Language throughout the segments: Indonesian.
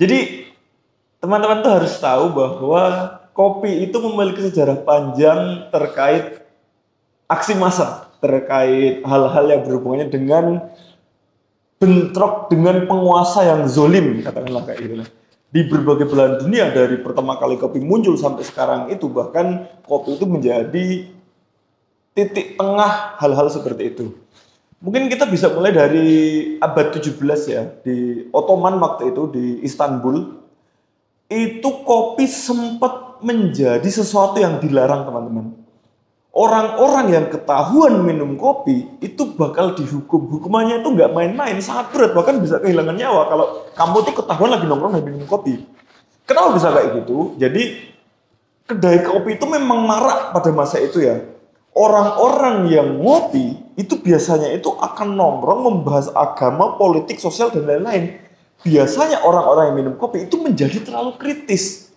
Jadi teman-teman tuh harus tahu bahwa kopi itu memiliki sejarah panjang terkait aksi massa, terkait hal-hal yang berhubungannya dengan bentrok dengan penguasa yang zolim, katakanlah kayak gitu. Di berbagai belahan dunia dari pertama kali kopi muncul sampai sekarang itu, bahkan kopi itu menjadi titik tengah hal-hal seperti itu. Mungkin kita bisa mulai dari abad 17 ya, di Ottoman waktu itu di Istanbul. Itu kopi sempat menjadi sesuatu yang dilarang, teman-teman. Orang-orang yang ketahuan minum kopi itu bakal dihukum. Hukumannya itu nggak main-main, sangat berat, bahkan bisa kehilangan nyawa kalau kamu tuh ketahuan lagi nongkrong lagi minum kopi. Kenapa bisa kayak gitu? Jadi kedai kopi itu memang marak pada masa itu ya. Orang-orang yang ngopi itu biasanya itu akan nongkrong membahas agama, politik, sosial, dan lain-lain. Biasanya orang-orang yang minum kopi itu menjadi terlalu kritis.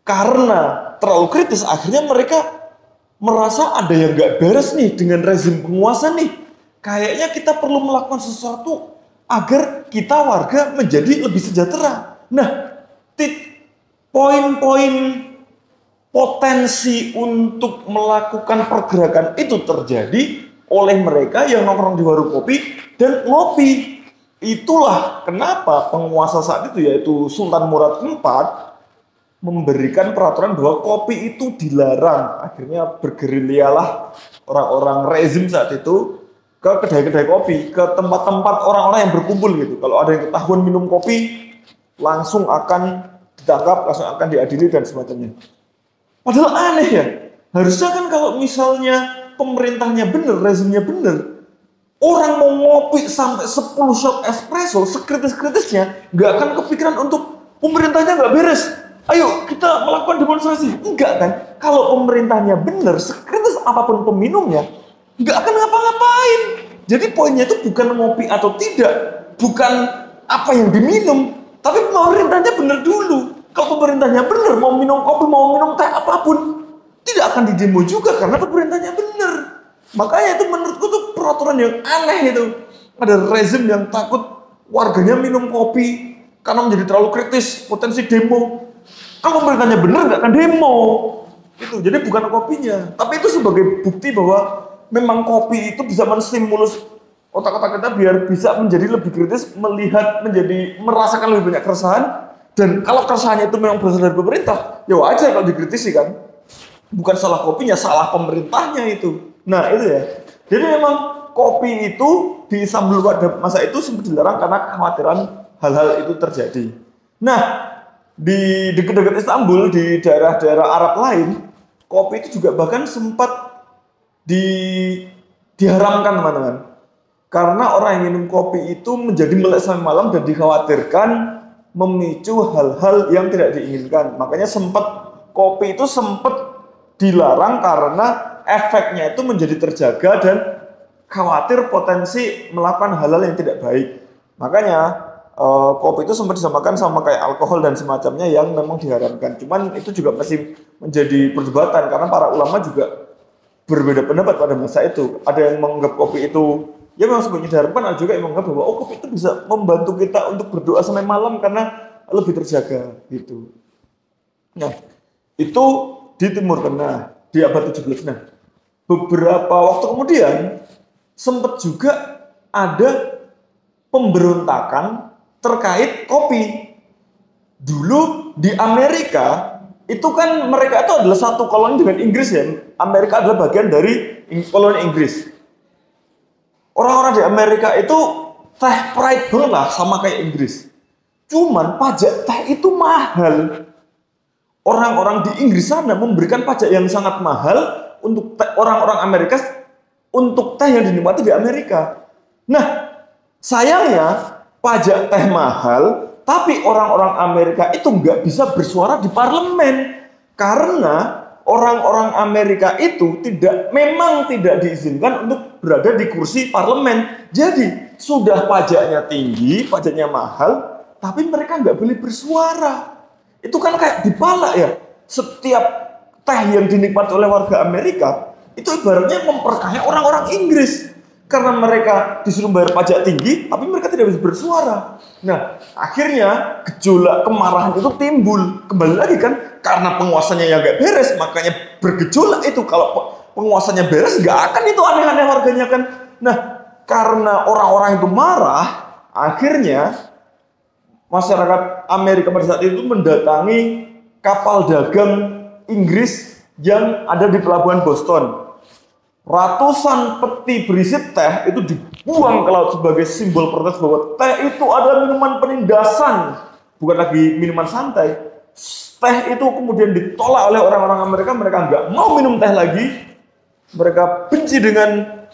Karena terlalu kritis, akhirnya mereka merasa ada yang gak beres nih dengan rezim penguasa nih. Kayaknya kita perlu melakukan sesuatu agar kita warga menjadi lebih sejahtera. Nah, poin-poin potensi untuk melakukan pergerakan itu terjadi oleh mereka yang nongkrong di warung kopi dan ngopi. Itulah kenapa penguasa saat itu yaitu Sultan Murad IV memberikan peraturan bahwa kopi itu dilarang. Akhirnya bergerilyalah orang-orang rezim saat itu ke kedai-kedai kopi, ke tempat-tempat orang-orang yang berkumpul gitu. Kalau ada yang ketahuan minum kopi, langsung akan ditangkap, langsung akan diadili dan semacamnya. Padahal aneh ya, harusnya kan kalau misalnya pemerintahnya bener, rezimnya bener, orang mau ngopi sampai 10 shot espresso, sekritis-kritisnya, nggak akan kepikiran untuk pemerintahnya nggak beres. Ayo kita melakukan demonstrasi. Enggak kan? Kalau pemerintahnya bener, sekritis apapun peminumnya, nggak akan ngapa-ngapain. Jadi poinnya itu bukan ngopi atau tidak, bukan apa yang diminum, tapi pemerintahnya bener dulu. Kalau pemerintahnya bener, mau minum kopi, mau minum teh, apapun, tidak akan didemo juga karena pemerintahnya bener. Makanya itu menurutku tuh peraturan yang aneh itu. Ada rezim yang takut warganya minum kopi karena menjadi terlalu kritis, potensi demo. Kalau pemerintahnya bener nggak akan demo. Itu jadi bukan kopinya, tapi itu sebagai bukti bahwa memang kopi itu bisa menstimulus otak-otak kita biar bisa menjadi lebih kritis, melihat, menjadi merasakan lebih banyak keresahan. Dan kalau keresahannya itu memang berasal dari pemerintah, ya wajar kalau dikritisi kan. Bukan salah kopinya, salah pemerintahnya itu. Nah itu ya. Jadi memang kopi itu di Istanbul pada masa itu sempat dilarang karena kekhawatiran hal-hal itu terjadi. Nah di dekat-dekat Istanbul, di daerah-daerah Arab lain, kopi itu juga bahkan sempat diharamkan, teman-teman. Karena orang yang minum kopi itu menjadi melek sampai malam dan dikhawatirkan memicu hal-hal yang tidak diinginkan. Makanya kopi itu sempat dilarang karena efeknya itu menjadi terjaga dan khawatir potensi melakukan hal-hal yang tidak baik. Makanya kopi itu sempat disamakan sama kayak alkohol dan semacamnya yang memang diharamkan. Cuman itu juga masih menjadi perdebatan karena para ulama juga berbeda pendapat pada masa itu. Ada yang menganggap kopi itu ya memang sebenarnya diharamkan, ada juga yang menganggap bahwa kopi itu bisa membantu kita untuk berdoa sampai malam karena lebih terjaga gitu. Nah, itu di Timur Tengah di abad 17. Nah, beberapa waktu kemudian sempat juga ada pemberontakan terkait kopi. Dulu di Amerika itu kan mereka itu adalah satu koloni dengan Inggris ya. Amerika adalah bagian dari koloni Inggris. Orang-orang di Amerika itu teh pride banget lah sama kayak Inggris. Cuman pajak teh itu mahal. Orang-orang di Inggris sana memberikan pajak yang sangat mahal untuk orang-orang Amerika untuk teh yang dinikmati di Amerika. Nah, sayangnya pajak teh mahal, tapi orang-orang Amerika itu nggak bisa bersuara di parlemen karena orang-orang Amerika itu memang tidak diizinkan untuk berada di kursi parlemen. Jadi sudah pajaknya tinggi, pajaknya mahal, tapi mereka nggak boleh bersuara. Itu kan kayak dipalak ya. Setiap teh yang dinikmati oleh warga Amerika itu ibaratnya memperkaya orang-orang Inggris. Karena mereka disuruh bayar pajak tinggi, tapi mereka tidak bisa bersuara. Nah, akhirnya gejolak kemarahan itu timbul. Kembali lagi kan, karena penguasanya yang nggak beres, makanya bergejolak itu. Kalau penguasanya beres, nggak akan itu aneh-aneh warganya kan. Nah, karena orang-orang itu marah, akhirnya masyarakat Amerika pada saat itu mendatangi kapal dagang Inggris yang ada di pelabuhan Boston. Ratusan peti berisi teh itu dibuang ke laut sebagai simbol protes bahwa teh itu adalah minuman penindasan, bukan lagi minuman santai. Teh itu kemudian ditolak oleh orang-orang Amerika, mereka nggak mau minum teh lagi. Mereka benci dengan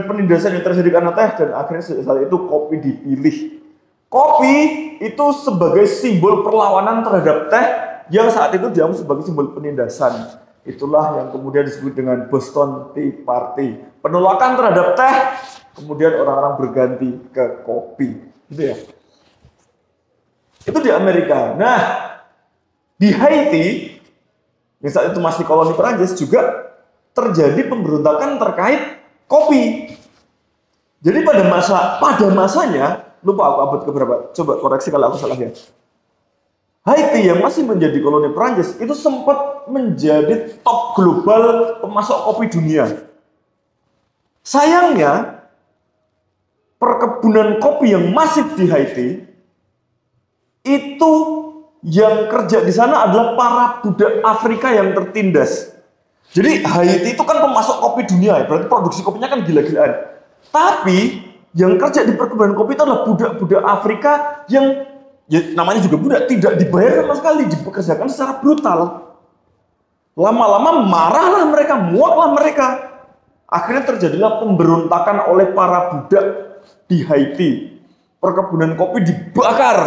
penindasan yang terjadi karena teh, dan akhirnya saat itu kopi dipilih. Kopi itu sebagai simbol perlawanan terhadap teh yang saat itu dianggap sebagai simbol penindasan. Itulah yang kemudian disebut dengan Boston Tea Party. Penolakan terhadap teh, kemudian orang-orang berganti ke kopi. Gitu ya. Itu di Amerika. Nah, di Haiti, yang saat itu masih koloni Perancis, juga terjadi pemberontakan terkait kopi. Jadi pada masanya, lupa aku abad keberapa, coba koreksi kalau aku salah ya. Haiti yang masih menjadi koloni Perancis itu sempat menjadi top global pemasok kopi dunia. Sayangnya, perkebunan kopi yang masif di Haiti itu yang kerja di sana adalah para budak Afrika yang tertindas. Jadi Haiti itu kan pemasok kopi dunia, berarti produksi kopinya kan gila-gilaan. Tapi yang kerja di perkebunan kopi itu adalah budak-budak Afrika yang ya, namanya juga budak, tidak dibayar sama sekali, dipekerjakan secara brutal. Lama-lama marahlah mereka, muaklah mereka. Akhirnya terjadilah pemberontakan oleh para budak di Haiti. Perkebunan kopi dibakar.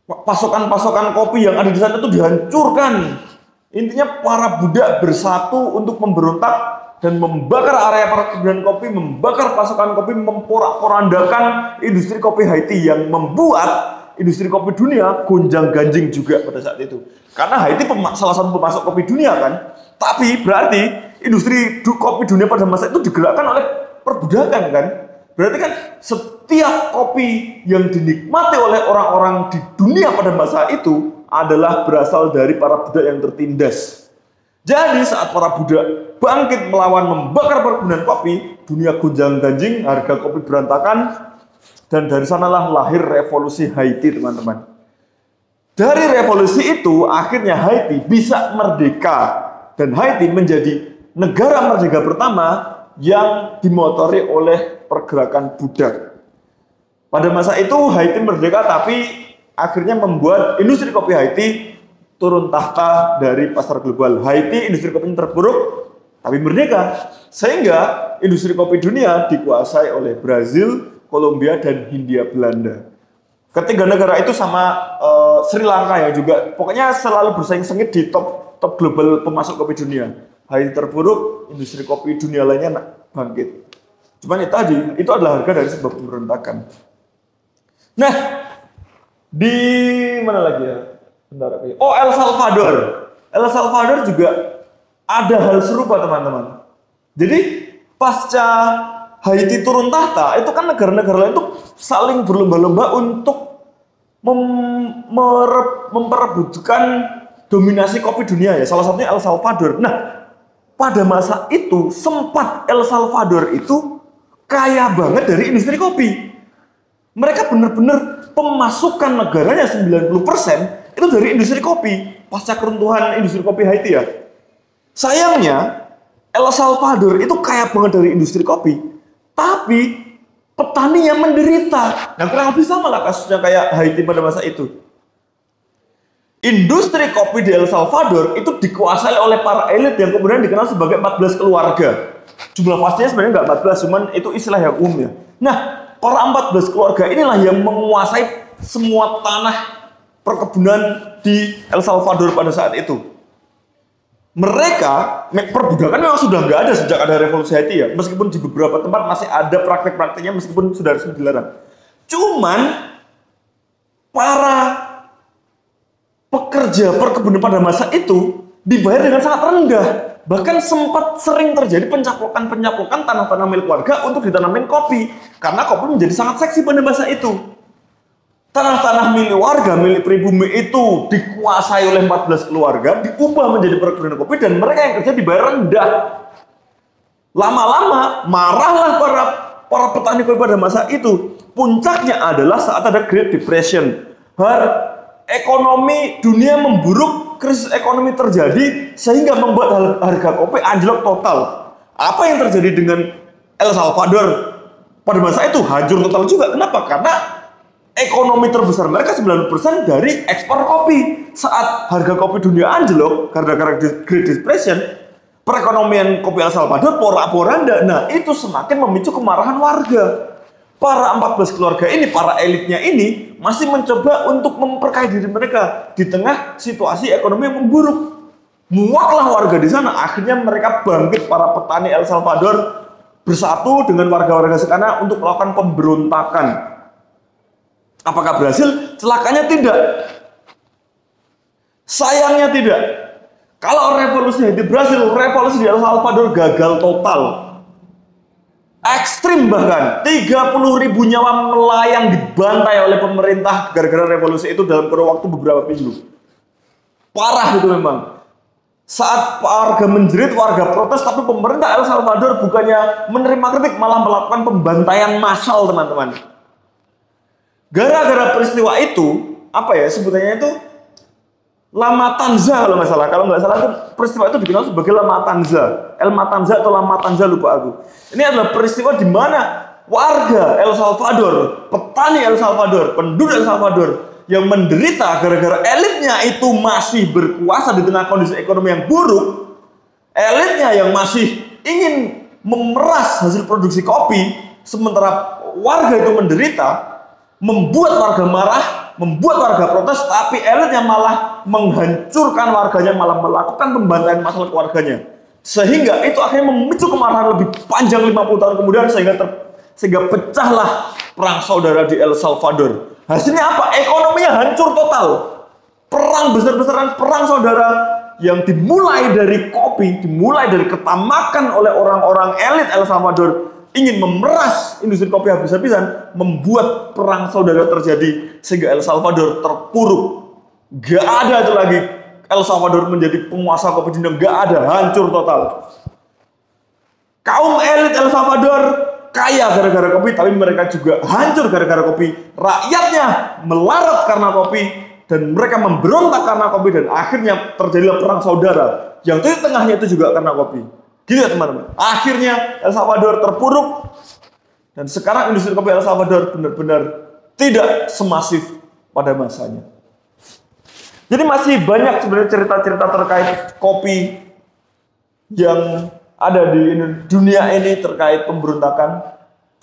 Pasokan-pasokan kopi yang ada di sana itu dihancurkan. Intinya para budak bersatu untuk memberontak dan membakar area perkebunan kopi, membakar pasokan kopi, memporak-porandakan industri kopi Haiti yang membuat industri kopi dunia gonjang-ganjing juga pada saat itu. Karena Haiti salah satu pemasok kopi dunia kan. Tapi berarti industri kopi dunia pada masa itu digerakkan oleh perbudakan kan. Berarti kan setiap kopi yang dinikmati oleh orang-orang di dunia pada masa itu adalah berasal dari para budak yang tertindas. Jadi saat para budak bangkit melawan membakar perkebunan kopi, dunia gonjang-ganjing, harga kopi berantakan. Dan dari sanalah lahir revolusi Haiti, teman-teman. Dari revolusi itu, akhirnya Haiti bisa merdeka. Dan Haiti menjadi negara merdeka pertama yang dimotori oleh pergerakan budak. Pada masa itu, Haiti merdeka, tapi akhirnya membuat industri kopi Haiti turun tahta dari pasar global. Haiti industri kopi terpuruk, tapi merdeka. Sehingga industri kopi dunia dikuasai oleh Brazil, Kolombia, dan Hindia Belanda. Ketiga negara itu sama Sri Lanka ya juga. Pokoknya selalu bersaing sengit di top global pemasok kopi dunia. Haiti terpuruk, industri kopi dunia lainnya bangkit. Cuman itu adalah harga dari sebuah pemberontakan. Nah, di mana lagi ya? Bentar, oh, El Salvador. El Salvador juga ada hal serupa, teman-teman. Jadi pasca Haiti turun tahta, itu kan negara-negara lain itu saling berlomba-lomba untuk memperebutkan dominasi kopi dunia ya. Salah satunya El Salvador. Nah, pada masa itu sempat El Salvador itu kaya banget dari industri kopi. Mereka benar-benar pemasukan negaranya 90% itu dari industri kopi. Pasca keruntuhan industri kopi Haiti ya. Sayangnya El Salvador itu kaya banget dari industri kopi. Tapi petaninya menderita. Nah, kurang lebih sama lah kasusnya kayak Haiti pada masa itu. Industri kopi di El Salvador itu dikuasai oleh para elit yang kemudian dikenal sebagai 14 keluarga. Jumlah pastinya sebenarnya nggak 14, cuman itu istilah yang umum ya. Nah, para 14 keluarga inilah yang menguasai semua tanah perkebunan di El Salvador pada saat itu. Mereka, perbudakan memang sudah nggak ada sejak ada revolusi Haiti ya. Meskipun di beberapa tempat masih ada praktek-prakteknya meskipun sudah resmi dilarang. Cuman, para pekerja perkebunan pada masa itu dibayar dengan sangat rendah. Bahkan sempat sering terjadi pencaplokan tanah-tanah milik warga untuk ditanamin kopi. Karena kopi menjadi sangat seksi pada masa itu. Tanah-tanah milik warga, milik pribumi itu dikuasai oleh 14 keluarga, diubah menjadi perkebunan kopi, dan mereka yang kerja dibayar rendah. Lama-lama marahlah para petani kopi pada masa itu. Puncaknya adalah saat ada Great Depression. Ekonomi dunia memburuk, krisis ekonomi terjadi sehingga membuat harga kopi anjlok total. Apa yang terjadi dengan El Salvador pada masa itu? Hancur total juga. Kenapa? Karena ekonomi terbesar mereka 90% dari ekspor kopi. Saat harga kopi dunia anjlok karena Great Depression, perekonomian kopi El Salvador porak-poranda. Nah, itu semakin memicu kemarahan warga. Para 14 keluarga ini, para elitnya ini masih mencoba untuk memperkaya diri mereka di tengah situasi ekonomi yang memburuk. Muaklah warga di sana. Akhirnya mereka bangkit, para petani El Salvador bersatu dengan warga-warga sana untuk melakukan pemberontakan. Apakah berhasil? Celakanya tidak. Sayangnya tidak. Kalau revolusi itu berhasil, revolusi di El Salvador gagal total. Ekstrim bahkan, 30.000 nyawa melayang dibantai oleh pemerintah gara-gara revolusi itu dalam kurun waktu beberapa minggu. Parah itu memang. Saat warga menjerit, warga protes, tapi pemerintah El Salvador bukannya menerima kritik, malah melakukan pembantaian massal, teman-teman. Gara-gara peristiwa itu, apa ya sebutannya itu? La Matanza kalau nggak salah. Kalau nggak salah itu peristiwa itu dikenal sebagai La Matanza. El Matanza atau La Matanza, lupa aku. Ini adalah peristiwa di mana warga El Salvador, petani El Salvador, penduduk El Salvador yang menderita gara-gara elitnya itu masih berkuasa di tengah kondisi ekonomi yang buruk. Elitnya yang masih ingin memeras hasil produksi kopi, sementara warga itu menderita, membuat warga marah, membuat warga protes, tapi elitnya malah menghancurkan warganya, malah melakukan pembantaian massal ke warganya. Sehingga itu akhirnya memicu kemarahan lebih panjang 50 tahun kemudian, sehingga pecahlah perang saudara di El Salvador. Hasilnya apa? Ekonominya hancur total. Perang besar-besaran, perang saudara yang dimulai dari kopi, dimulai dari ketamakan oleh orang-orang elit El Salvador, ingin memeras industri kopi habis-habisan, membuat perang saudara terjadi sehingga El Salvador terpuruk. Gak ada itu lagi El Salvador menjadi penguasa kopi dunia, gak ada, hancur total. Kaum elit El Salvador kaya gara-gara kopi, tapi mereka juga hancur gara-gara kopi. Rakyatnya melarat karena kopi, dan mereka memberontak karena kopi, dan akhirnya terjadilah perang saudara yang di tengahnya itu juga karena kopi. Gitu ya teman-teman. Akhirnya El Salvador terpuruk, dan sekarang industri kopi El Salvador benar-benar tidak semasif pada masanya. Jadi masih banyak sebenarnya cerita-cerita terkait kopi yang ada di dunia ini terkait pemberontakan.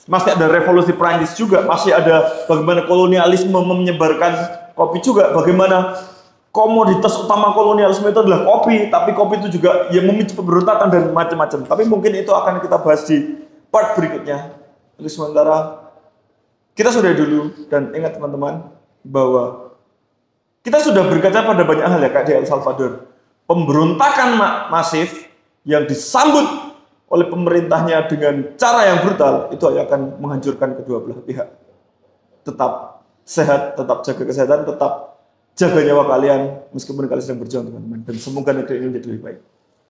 Masih ada revolusi Prancis juga, masih ada bagaimana kolonialisme menyebarkan kopi juga, bagaimana komoditas utama kolonialisme itu adalah kopi, tapi kopi itu juga yang memicu pemberontakan dan macam-macam. Tapi mungkin itu akan kita bahas di part berikutnya. Untuk sementara kita sudah dulu, dan ingat teman-teman bahwa kita sudah berkaca pada banyak hal ya, kayak di El Salvador. Pemberontakan masif yang disambut oleh pemerintahnya dengan cara yang brutal, itu akan menghancurkan kedua belah pihak. Tetap sehat, tetap jaga kesehatan, tetap jaga nyawa kalian meskipun kalian sedang berjuang, teman-teman. Dan semoga negeri ini menjadi lebih baik.